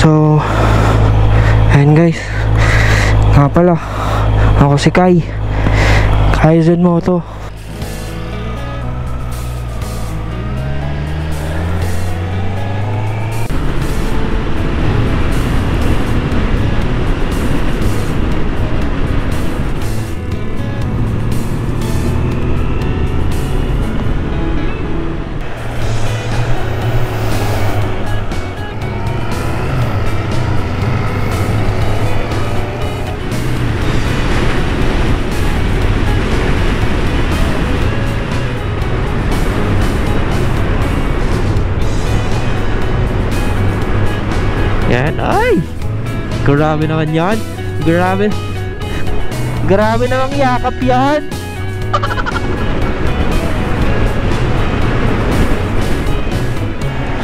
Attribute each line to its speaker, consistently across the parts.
Speaker 1: So, ayan guys. Nga pala, ako si Kai. Kaizen Moto. Yan, ay! Grabe naman yan. Grabe. Grabe namang yakap yan.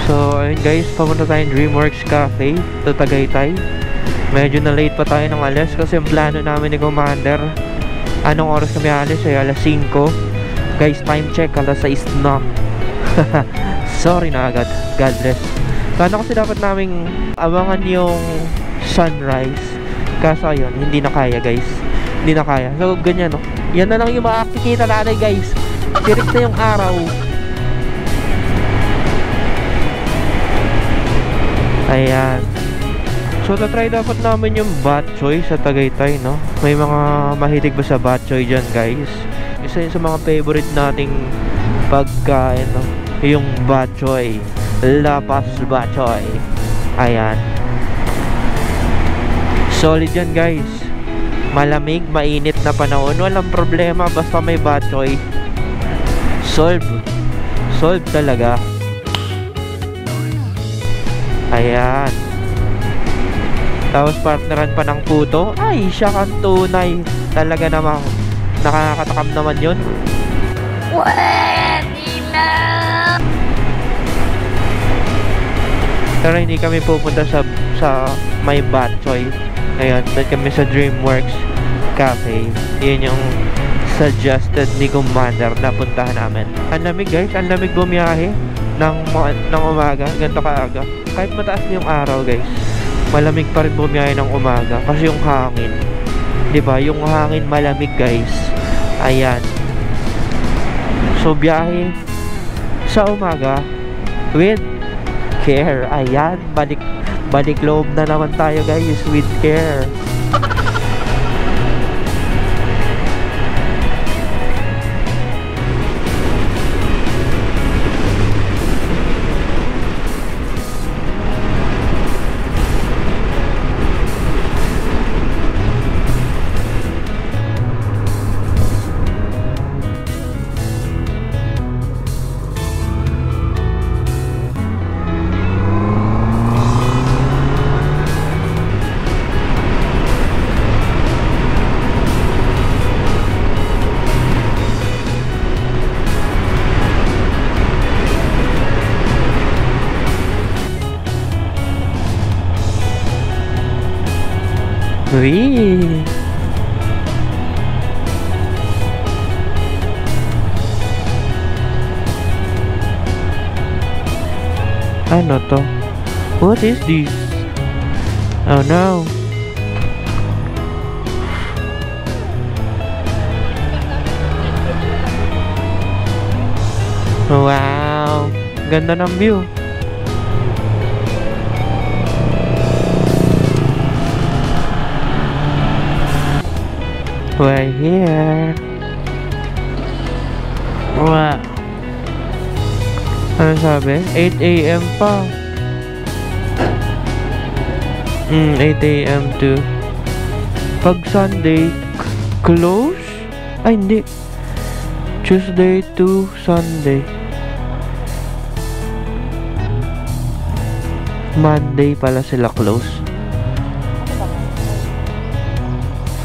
Speaker 1: So, ayun guys, papunta tayong Dreamworks Cafe sa Tagaytay. Medyo na late pa tayo ng alas kasi yung plano namin ni Commander, anong oras kami alis? Ay alas 5. Guys, time check, alas 6 na. Sorry na agad. God bless. Sana kasi dapat naming abangan yung sunrise. Kaso ayun, hindi na kaya guys. Hindi na kaya. So ganyan no. Yan na lang yung makikita natin guys. Sirik na yung araw. Ayan. So tatry dapat namin yung bok choy sa Tagaytay no. May mga mahilig ba sa bok choy dyan guys? Isa yun sa mga favorite nating pagkain no. Yung bok choy. Lapas bok choy. Ayan. Solid yan guys. Malamig, mainit na panahon, walang problema basta may bok choy. Solve talaga. Ayan. Tapos partneran pa ng puto. Ay, siya kang tunay. Talaga namang nakakatakam naman yun. Pwede na. Pero hindi kami pupunta sa may bok choy. Ayun, doon kami sa Dreamworks Cafe. Yun yung suggested ni Commander na puntahan namin. Ang lamig guys, ang lamig bumiyahe ng umaga, ganito kaaga. Kahit mataas na yung araw guys, malamig pa rin bumiyahe ng umaga kasi yung hangin. 'Di ba? Yung hangin malamig guys. Ayan. So biyahe sa umaga with care. Ayan, balik loob na naman tayo guys with care. Wee. Ano to? What is this? Oh no. Wow. Ganda ng view. We're here. Wow. Ano sabi? 8 AM pa. 8 AM to pag Sunday close? Ay hindi, Tuesday to Sunday. Monday pala sila close.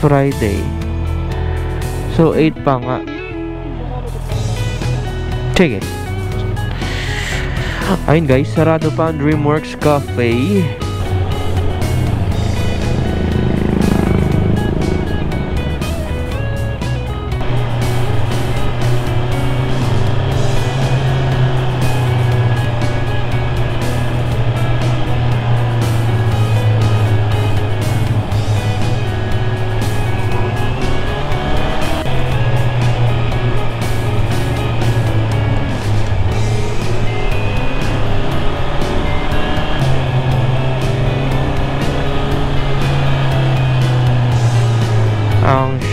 Speaker 1: Friday. So 8 pa nga. Sige. Ayun guys, sarado pa ang Dreamworks Cafe.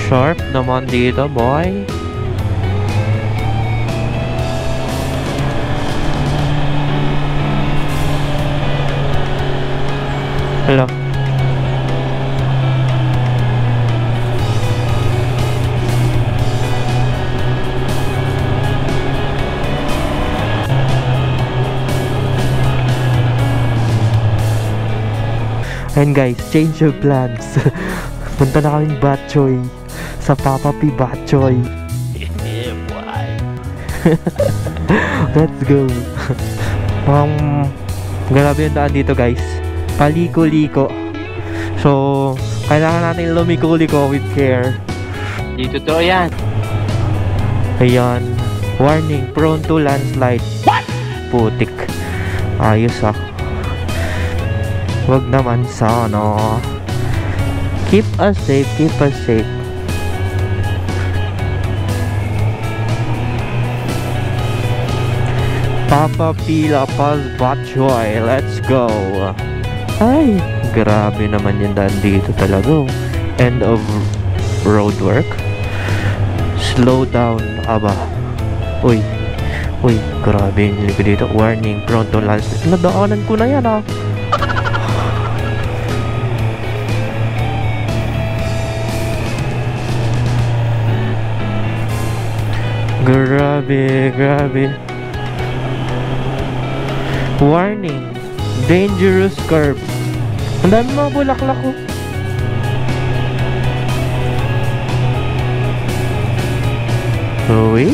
Speaker 1: Sharp naman dito, boy. Hello. And guys, change of plans. Punta na kaming Batchoy sa Papa P Batchoy. Let's go. Grabe yung daan dito guys. Paliko-liko. So, kailangan natin lumiko-liko with care.
Speaker 2: Dito to yan.
Speaker 1: Ayan. Warning, prone to landslide. What? Putik. Ayos ah. Wag naman sana. Keep us safe, keep us safe. Papa P La Paz Batchoy, let's go. Ay, grabe naman yung daan dito talaga. End of road work. Slow down, aba. Uy, grabe yung likod dito. Warning, prone to landslide. Nadaanan ko na yan ah. Grabe. Warning, dangerous curve. Ang dami mga bulaklak ko. Uy.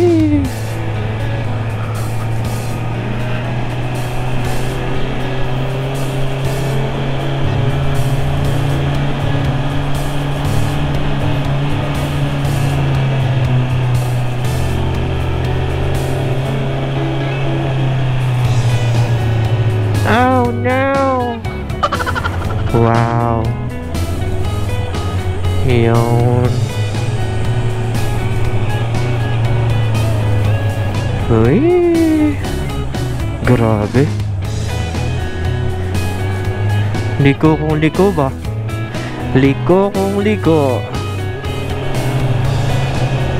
Speaker 1: Oh no! Wow! Yun. Uy! Grabe. Liko kung liko ba? Liko kung liko.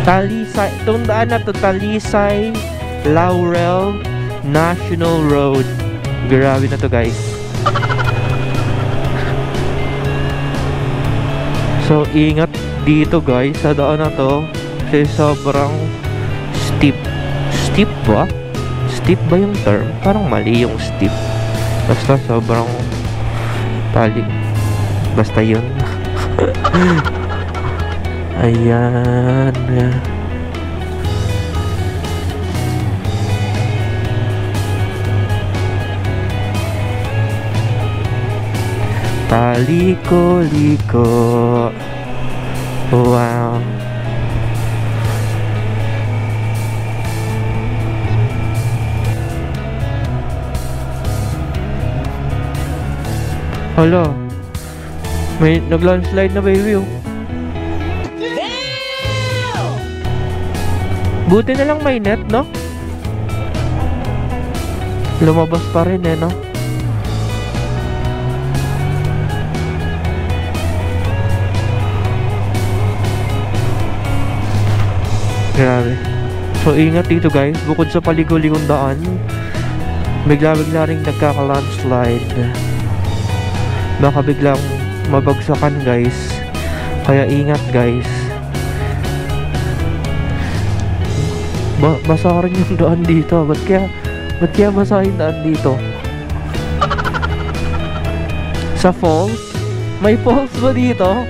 Speaker 1: Talisay. Itong daan na to, Talisay Laurel National Road. Grabe na to guys. So ingat dito guys sa daan na to kasi sobrang steep. Steep ba? Steep ba yung term? Parang mali yung steep. Basta sobrang tali. Basta yun. Ayan. Paliko-liko. Wow. Hala. May nag-landslide na baby oh. Buti na lang may net, no? Lumabas pa rin eh, no? Grabe. So ingat dito guys, bukod sa paligo-ligong daan, bigla-bigla ring nagkaka-landslide. Baka biglang mabagsakan guys. Kaya ingat guys. Basa rin yung daan dito. Ba't kaya basa yung daan dito? Sa falls? May falls ba dito?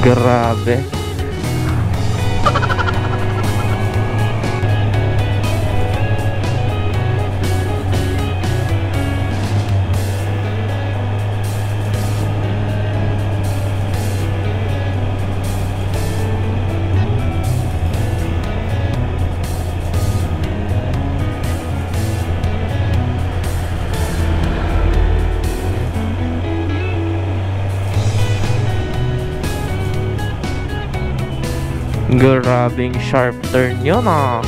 Speaker 1: Grabe. Grabing sharp turn yun ah.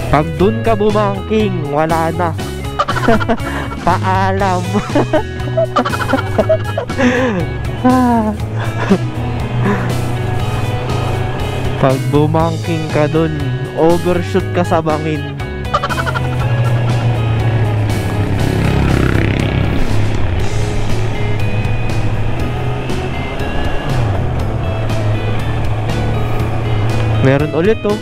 Speaker 1: Pag dun ka bumangking, wala na. Paalam. Pag bumangking ka dun, overshoot ka sa bangin. Meron ulit oh.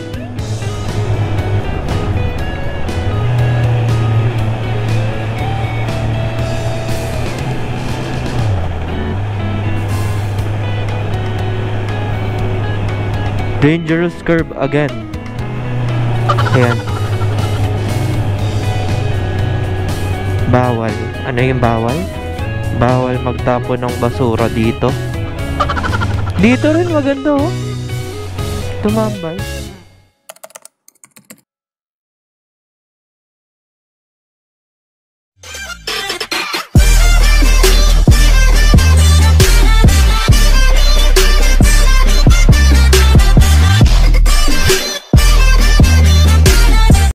Speaker 1: Dangerous curve again. Ayan. Bawal. Ano yung bawal? Bawal magtapon ng basura dito. Dito rin maganda oh. Tumambay.